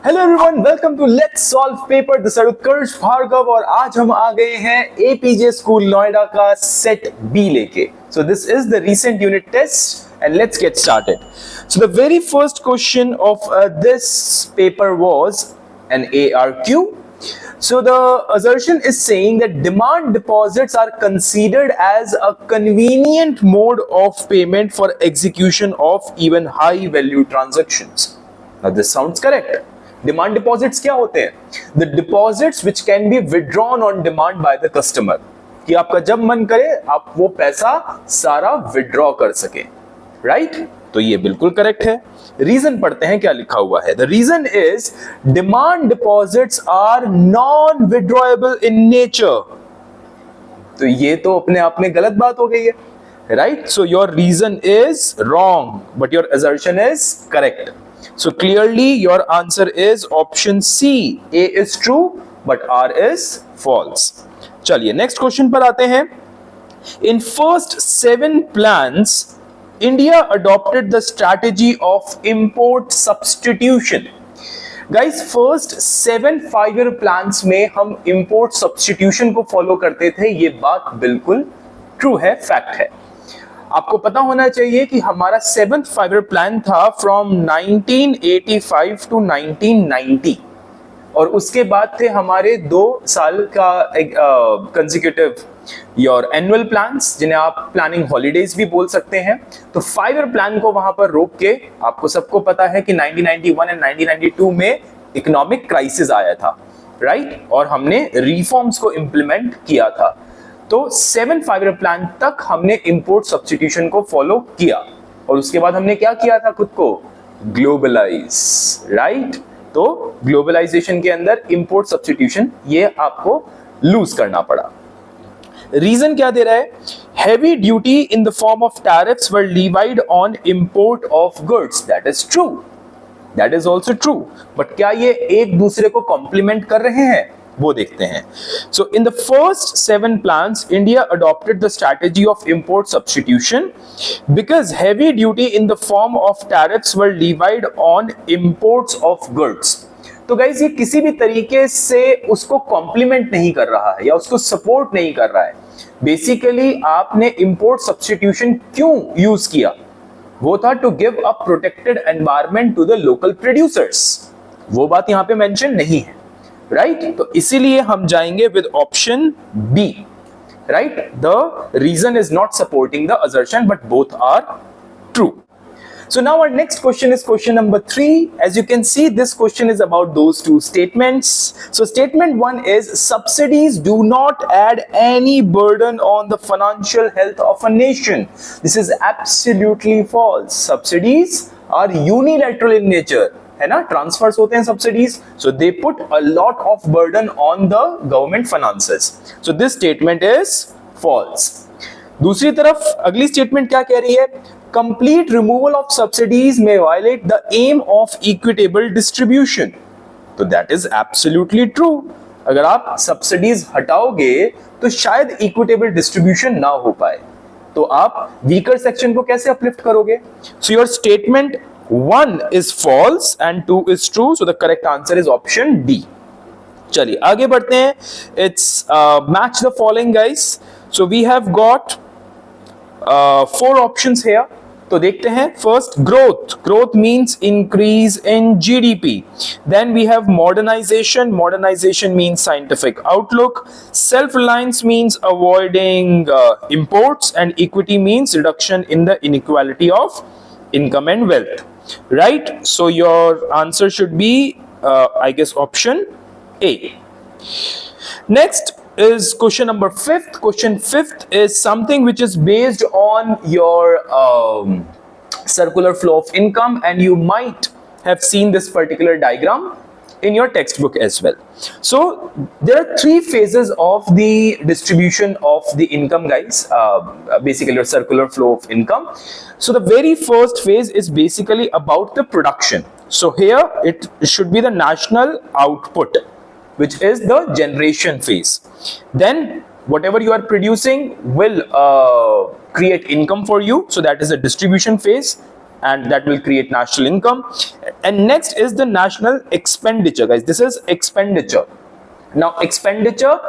Hello everyone, welcome to let's solve paper. This is Utkarsh Bhargav और आज हम आ गए हैं एपीजे स्कूल नोएडा का सेट बी लेके। So this is the recent unit test and let's get started. So the very first question of this paper was an ARQ. So the assertion is saying that demand deposits are considered as a convenient mode of payment for execution of even high value transactions. Now this sounds correct. Demand deposits क्या होते हैं? The deposits which can be withdrawn on demand by the customer. कि आपका जब मन करे आप वो पैसा सारा withdraw कर सके, right? तो ये बिल्कुल करेक्ट है। रीजन पढ़ते हैं क्या लिखा हुआ है। The reason is demand deposits are non withdrawable in nature. तो ये तो अपने आप में गलत बात हो गई है, right? So your reason is wrong but your assertion is correct. So clearly your answer is option C, A is true but R is false. चलिए नेक्स्ट क्वेश्चन पर आते हैं। In first 7 plans India adopted the strategy of import substitution. Guys, first 7 5-year plans में हम import substitution को follow करते थे। ये बात बिल्कुल true है, fact है। आपको पता होना चाहिए कि हमारा 7th 5-year plan था from 1985 to 1990 और उसके बाद थे हमारे 2 साल का कंसेक्यूटिव योर एनुअल प्लान्स, जिन्हें आप प्लानिंग हॉलीडेज भी बोल सकते हैं। तो 5-year प्लान को वहां पर रोक के, आपको सबको पता है कि 1991 एंड 1992 में इकोनॉमिक क्राइसिस आया था, राइट? और हमने रिफॉर्म्स को इंप्लीमेंट किया था। तो 7 5-year प्लान तक हमने इंपोर्ट सब्स्टिट्यूशन को फॉलो किया और उसके बाद हमने क्या किया था? खुद को ग्लोबलाइज, राइट? तो ग्लोबलाइजेशन के अंदर इंपोर्ट सब्स्टिट्यूशन ये आपको लूज करना पड़ा। रीजन क्या दे रहा है? Heavy duty in the form of tariffs were levied on import of goods. That is true, that is also true, but क्या ये एक दूसरे को कॉम्प्लीमेंट कर रहे हैं? वो देखते हैं। So in the first 7 plans India adopted the strategy of import substitution because heavy duty in the form of tariffs were levied on imports of goods. तो गाइस ये किसी भी तरीके से उसको कॉम्प्लीमेंट नहीं कर रहा है या उसको सपोर्ट नहीं कर रहा है। बेसिकली आपने इंपोर्ट सब्स्टिट्यूशन क्यों यूज किया? वो था to give a protected environment to the local producers. वो बात यहां पे मेंशन नहीं है, राइट? तो इसीलिए हम जाएंगे with option B, right? The reason is not supporting the assertion but both are true. So now our next question is question number 3. As you can see, this question is about those 2 statements. So statement 1 is subsidies do not add any burden on the financial health of a nation. This is absolutely false. Subsidies are unilateral in nature. है ना? Transverse होते हैं subsidies, so they put a lot of burden on the government finances. So this statement is false. दूसरी तरफ अगली statement क्या कह रही है? Complete removal of subsidies may violate the aim of equitable distribution. तो that is absolutely true. अगर आप subsidies हटाओगे तो शायद equitable distribution ना हो पाए। तो आप weaker section को कैसे uplift करोगे? So your statement 1 is false and 2 is true. So the correct answer is option D. चलिए आगे बढ़ते हैं। It's match the following, guys. So we have got 4 options here. तो देखते हैं। First growth, growth means increase in GDP. Then we have modernisation, modernisation means scientific outlook. Self reliance means avoiding imports and equity means reduction in the inequality of income and wealth, right? So your answer should be I guess option A. Next is question number 5th. Question 5th is something which is based on your circular flow of income, and you might have seen this particular diagram in your textbook as well. So there are 3 phases of the distribution of the income, guys. Basically your circular flow of income. So the very first phase is basically about the production. So here it should be the national output, which is the generation phase. Then whatever you are producing will create income for you, so that is the distribution phase. and that will create national income. And next is the national expenditure, guys. This is expenditure. Now expenditure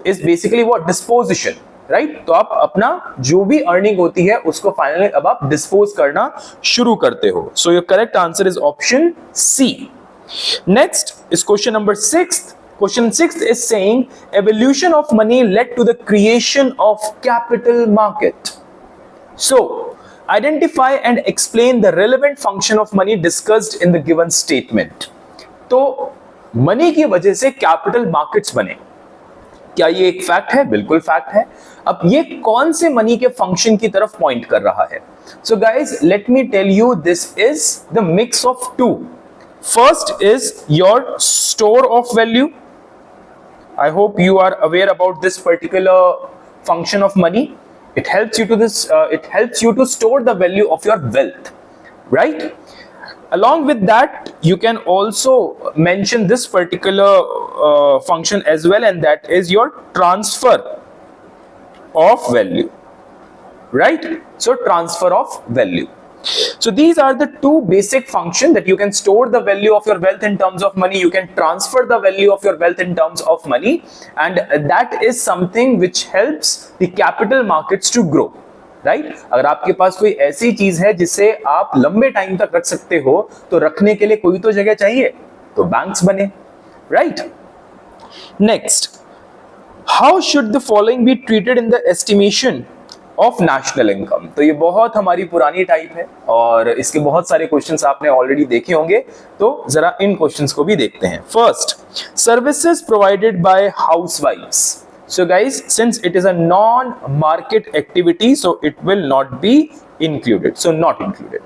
is basically what? Disposition, right? तो आप अपना जो भी earning होती है उसको finally अब आप डिस्पोज करना शुरू करते हो. So your correct answer is option C. Next is question number 6. Question 6 is saying evolution of money led to the creation of capital market. So, identify and explain the relevant function of money discussed in the given statement. तो money की वजह से capital markets बने. क्या ये एक fact है? बिल्कुल फैक्ट है. अब ये कौन से मनी के फंक्शन की तरफ पॉइंट कर रहा है? So guys let me tell you, this is the mix of two. First is your store of value. I hope you are aware about this particular function of money. It helps you to it helps you to store the value of your wealth, right? Along with that, you can also mention this particular function as well, and that is your transfer of value, right? So transfer of value. So these are the two basic functions that you can store the value of your wealth in terms of money, you can transfer the value of your wealth in terms of money, and that is something which helps the capital markets to grow, right? अगर आपके पास कोई ऐसी चीज है जिसे आप लंबे time तक रख सकते हो, तो रखने के लिए कोई तो जगह चाहिए, तो बैंक्स बने, right? Next, how should the following be treated in the estimation of national income? तो ये बहुत हमारी पुरानी टाइप है और इसके बहुत सारे क्वेश्चंस आपने ऑलरेडी देखे होंगे, तो जरा इन क्वेश्चंस को भी देखते हैं. फर्स्ट, सर्विसेज प्रोवाइडेड बाय हाउसवाइफ्स. So guys, since it is a non market activity, so it will not be included, so not included.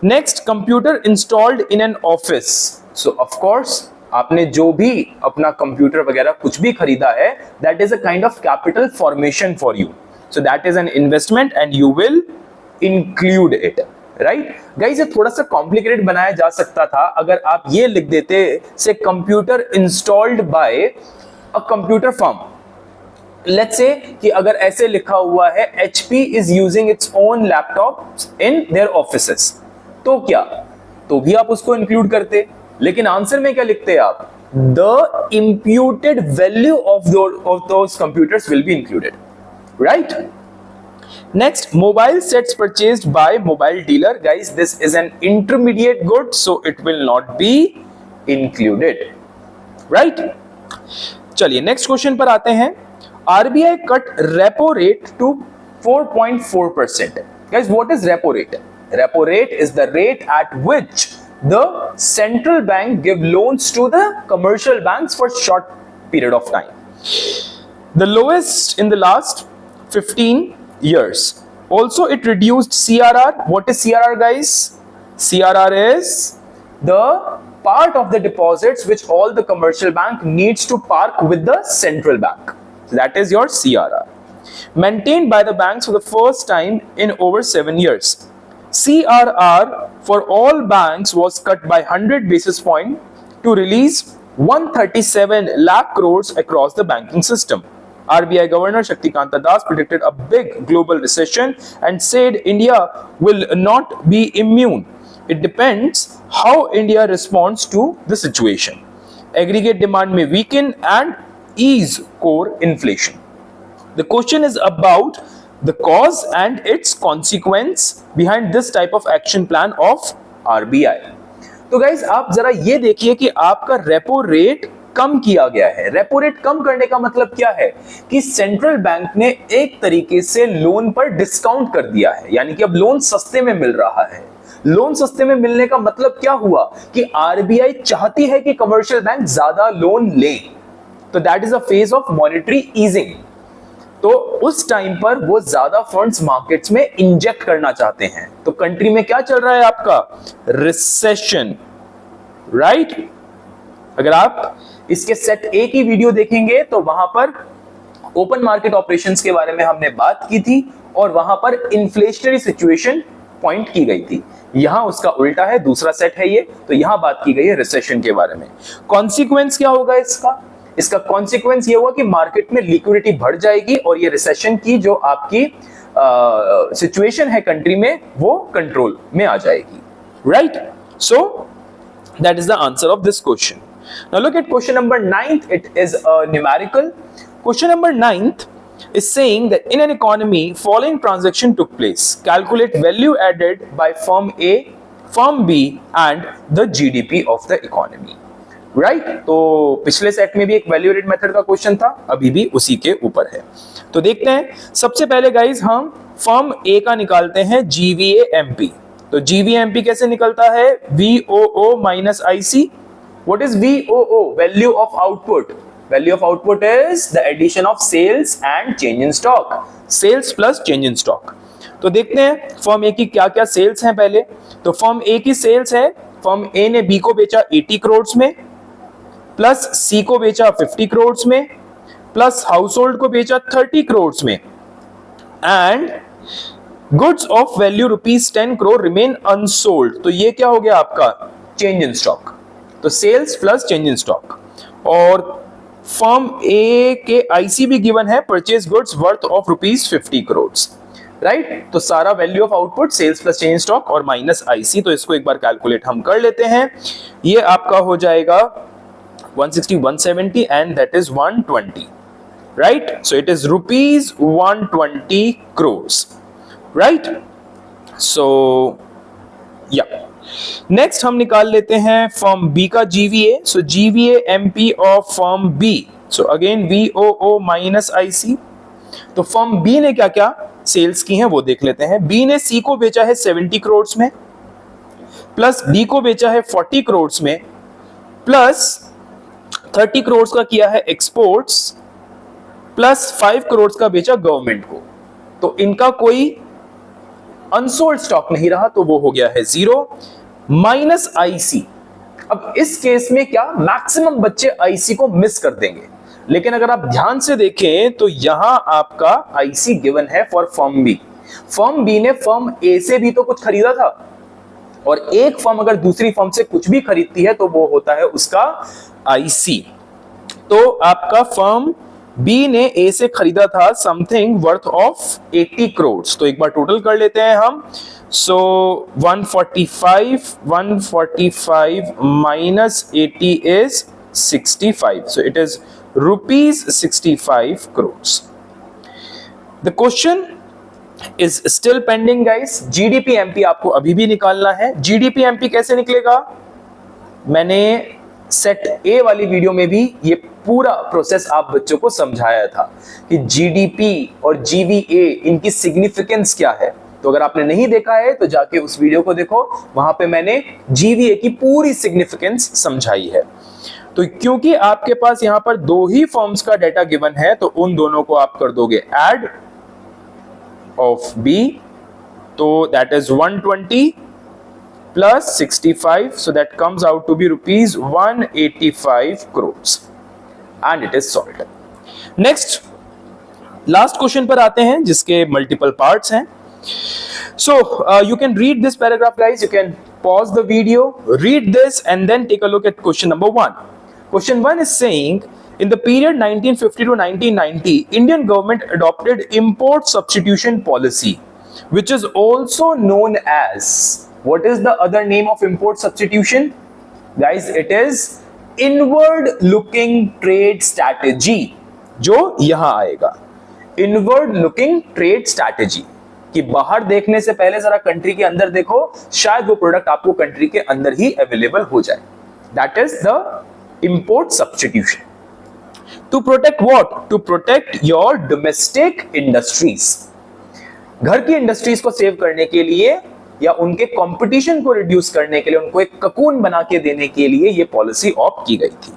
Next, computer installed in an office. So of course आपने जो भी अपना computer वगैरह कुछ भी खरीदा है, that is a kind of capital formation for you. So that is an investment and you will include it, right? Guys, ये थोड़ा सा complicated बनाया जा सकता था अगर आप ये लिख देते से computer installed by a computer firm. Let's say कि अगर ऐसे लिखा हुआ है HP is using its own laptops in their offices, तो क्या? तो भी आप उसको include करते, लेकिन आंसर में क्या लिखते हैं आप? The imputed value of those computers will be included. Right? Next, mobile sets purchased by mobile dealer. Guys, this is an intermediate good, so it will not be included. Right? चलिए next question पर आते हैं. RBI cut repo rate to 4.4%. Guys, what is repo rate? Repo rate is the rate at which the central bank give loans to the commercial banks for short period of time. The lowest in the last 15 years. Also, it reduced CRR. What is CRR, guys? CRR is the part of the deposits which all the commercial bank needs to park with the central bank. So that is your CRR. Maintained by the banks for the first time in over 7 years. CRR for all banks was cut by 100 basis points to release 137 lakh crores across the banking system. RBI Governor Shaktikanta Das predicted a big global recession and said India will not be immune. It depends how India responds to the situation. Aggregate demand may weaken and ease core inflation. The question is about the cause and its consequence behind this type of action plan of RBI. तो guys आप जरा ये देखिए कि आपका repo rate कम किया गया है. रेपो रेट कम करने का मतलब क्या है? कि सेंट्रल बैंक ने एक तरीके से लोन पर डिस्काउंट कर दिया है, यानी कि अब लोन सस्ते में मिल रहा है. लोन सस्ते में मिलने का मतलब क्या हुआ? कि आरबीआई चाहती है कि कमर्शियल बैंक ज्यादा लोन ले, तो that is a phase of monetary easing. तो उस टाइम पर वो ज्यादा फंड्स मार्केट्स में इंजेक्ट करना चाहते हैं. तो कंट्री में क्या चल रहा है आपका? Recession, right? अगर आप इसके सेट ए की वीडियो देखेंगे तो वहां पर ओपन मार्केट ऑपरेशंस के बारे में हमने बात की थी और वहां पर इन्फ्लेशनरी सिचुएशन पॉइंट की गई थी. यहां उसका उल्टा है, दूसरा सेट है ये, तो यहां बात की गई है रिसेशन के बारे में. कॉन्सिक्वेंस क्या होगा इसका? इसका कॉन्सिक्वेंस ये होगा कि मार्केट में लिक्विडिटी बढ़ जाएगी और ये रिसेशन की जो आपकी सिचुएशन है कंट्री में वो कंट्रोल में आ जाएगी, right? So that is the answer of this question. Now look at question number 9th. It is a numerical. Question number 9th is saying that in an economy following transaction took place. Calculate value added by firm A, firm B and the GDP of the economy. Right? तो पिछले set में भी एक value added method का question था, अभी भी उसी के ऊपर है. तो देखते हैं. सबसे पहले गाइज हम फर्म ए का निकालते हैं GVA-MP. तो GVA-MP कैसे निकलता है? VOO minus IC. What is VOO? Value of output. Value of output is the addition of sales and change in stock. Sales plus change in stock. तो देखते हैं फर्म ए की क्या क्या सेल्स हैं. पहले तो फर्म ए की सेल्स है, फर्म ए ने बी को बेचा 80 करोड़ में, प्लस सी को बेचा 50 करोड़ में, प्लस हाउस होल्ड को बेचा 30 करोड़ में, and goods of value ₹10 crore remain unsold. तो ये क्या हो गया आपका? Change in stock. तो sales plus change in stock. और फर्म ए के आईसी भी गिवन है, purchase goods worth of ₹50 crore, right? तो सारा value of output sales plus change stock और माइनस आईसी. तो इसको एक बार कैलकुलेट हम कर लेते हैं. ये आपका हो जाएगा 160, 170 and that is 120, right? So it is ₹120 crore, right? So या नेक्स्ट हम निकाल लेते हैं फर्म बी का GVA. So GVA-MP of firm B. So again VOO minus IC. तो फर्म बी ने क्या क्या सेल्स की हैं वो देख लेते हैं. बी ने सी को बेचा है 70 करोड़ में, प्लस डी को बेचा है 40 करोड़ में, प्लस 30 करोड़ का किया है एक्सपोर्ट्स, प्लस 5 करोड़ का बेचा गवर्नमेंट को. तो इनका कोई अनसोल्ड स्टॉक नहीं रहा, तो वो हो गया है 0 माइनस आईसी. अब इस केस में क्या मैक्सिमम बच्चे आईसी को मिस कर देंगे, लेकिन अगर आप ध्यान से देखें तो यहां आपका आईसी गिवन है for firm B. Firm B ने फर्म ए से भी तो कुछ खरीदा था, और एक फर्म अगर दूसरी फर्म से कुछ भी खरीदती है तो वो होता है उसका आईसी. तो आपका फर्म बी ने ए से खरीदा था समथिंग वर्थ ऑफ 80 करोड़. तो एक बार टोटल कर लेते हैं हम. सो 145 minus 80 is 65. So it is ₹65 crore. The question is still pending guys. GDP-MP आपको अभी भी निकालना है. GDP-MP कैसे निकलेगा? मैंने सेट ए वाली वीडियो में भी ये पूरा प्रोसेस आप बच्चों को समझाया था कि GDP और GVA इनकी सिग्निफिकेंस क्या है. तो अगर आपने नहीं देखा है तो जाके उस वीडियो को देखो, वहां पे मैंने GVA की पूरी सिग्निफिकेंस समझाई है. तो क्योंकि आपके पास यहां पर दो ही फॉर्म्स का डाटा गिवन है, तो उन दोनों को आप कर दोगे ऐड ऑफ B. तो that is 120 plus 65, so that comes out to be ₹185 crores and it is solved. Next, last question पर आते हैं जिसके multiple parts हैं. So you can read this paragraph guys, you can pause the video, read this and then take a look at question number 1. Question 1 is saying in the period 1950 to 1990, Indian government adopted import substitution policy, which is also known as, what is the other name of import substitution? Guys, it is inward looking trade strategy. जो यहां आएगा inward looking trade strategy, कि बाहर देखने से पहले जरा country के अंदर देखो, शायद वो प्रोडक्ट आपको कंट्री के अंदर ही अवेलेबल हो जाए. That is the import substitution. To protect what? To protect your domestic industries. घर की इंडस्ट्रीज को सेव करने के लिए या उनके कंपटीशन को रिड्यूस करने के लिए, उनको एक ककून बना के देने के लिए ये पॉलिसी ऑप्ट की गई थी.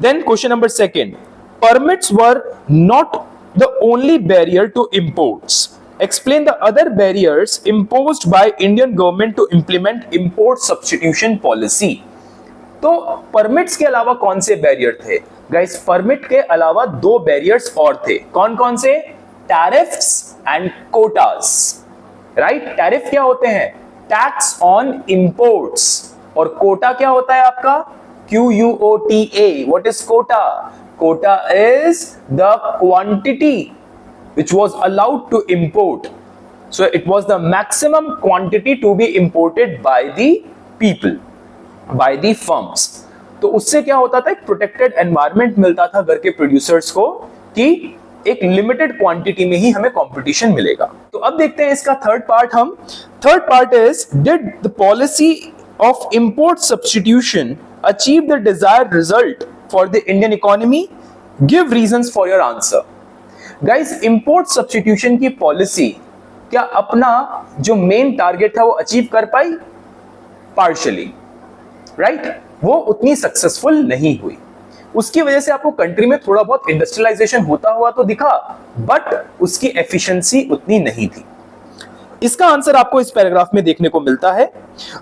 Then question number 2, permits were not the only barrier to imports. Explain the other barriers imposed by Indian government to implement import substitution policy. तो परमिट्स के अलावा कौन से बैरियर थे? गाइस, परमिट के अलावा 2 बैरियर्स और थे. कौन कौन से? Tariffs and quotas. Right? Tariff क्या होते हैं? Tax on imports. और कोटा क्या होता है आपका? QUOTA. What is quota? Quota is the quantity which was allowed to import. So it was the maximum quantity to be imported by the people, by the firms. तो उससे क्या होता था, एक प्रोटेक्टेड एनवायरनमेंट मिलता था घर के प्रोड्यूसर्स को कि एक लिमिटेड क्वांटिटी में ही हमें कंपटीशन मिलेगा. तो अब देखते हैं इसका थर्ड पार्ट. हम third part is, did the policy of import substitution achieve the desired result for the Indian economy? Give reasons for your answer. Guys, import substitution की पॉलिसी क्या अपना जो मेन टारगेट था वो अचीव कर पाई? Partially, right. वो उतनी successful नहीं हुई. उसकी वजह से आपको कंट्री में थोड़ा बहुत इंडस्ट्रियलाइजेशन होता हुआ तो दिखा, बट उसकी एफिशिएंसी उतनी नहीं थी. इसका आंसर आपको इस पैराग्राफ में देखने को मिलता है.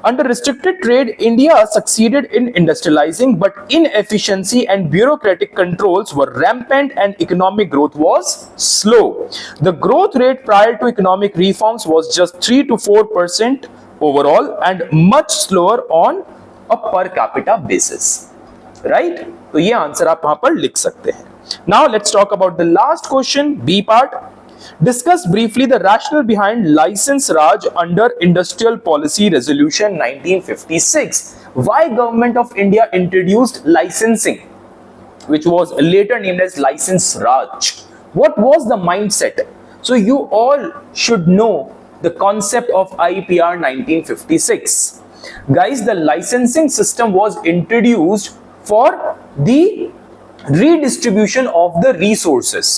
Under restricted trade India succeeded in industrialising but inefficiency and bureaucratic controls were rampant and economic growth was slow. The growth rate prior to economic reforms was just 3 to 4% overall and much slower on a per capita basis. Right. तो ये answer आप वहां पर लिख सकते हैं. Now let's talk about the last question, B part. Discuss briefly the rationale behind License Raj under Industrial Policy Resolution 1956. Why Government of India introduced licensing, which was later named as License Raj? What was the mindset? So you all should know the concept of IPR 1956. Guys, the licensing system was introduced for the redistribution of the resources.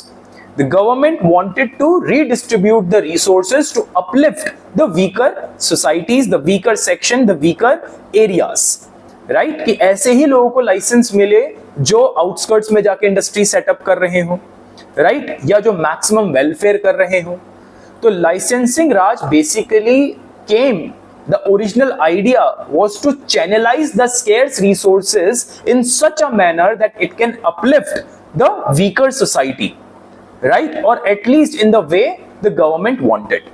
The government wanted to redistribute the resources to uplift the weaker societies, the weaker section, the weaker areas. Right? कि ऐसे ही लोगों को licence मिले जो outskirts में जाके industry setup कर रहे हो, राइट, या जो मैक्सिमम वेलफेयर कर रहे हो. तो licensing Raj basically came, the original idea was to channelize the scarce resources in such a manner that it can uplift the weaker society. Right, or at least in the way the government wanted.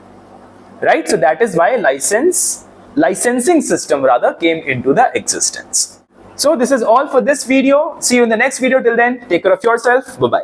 Right, so that is why licensing system rather came into the existence. So this is all for this video. See you in the next video. Till then, take care of yourself. Bye bye.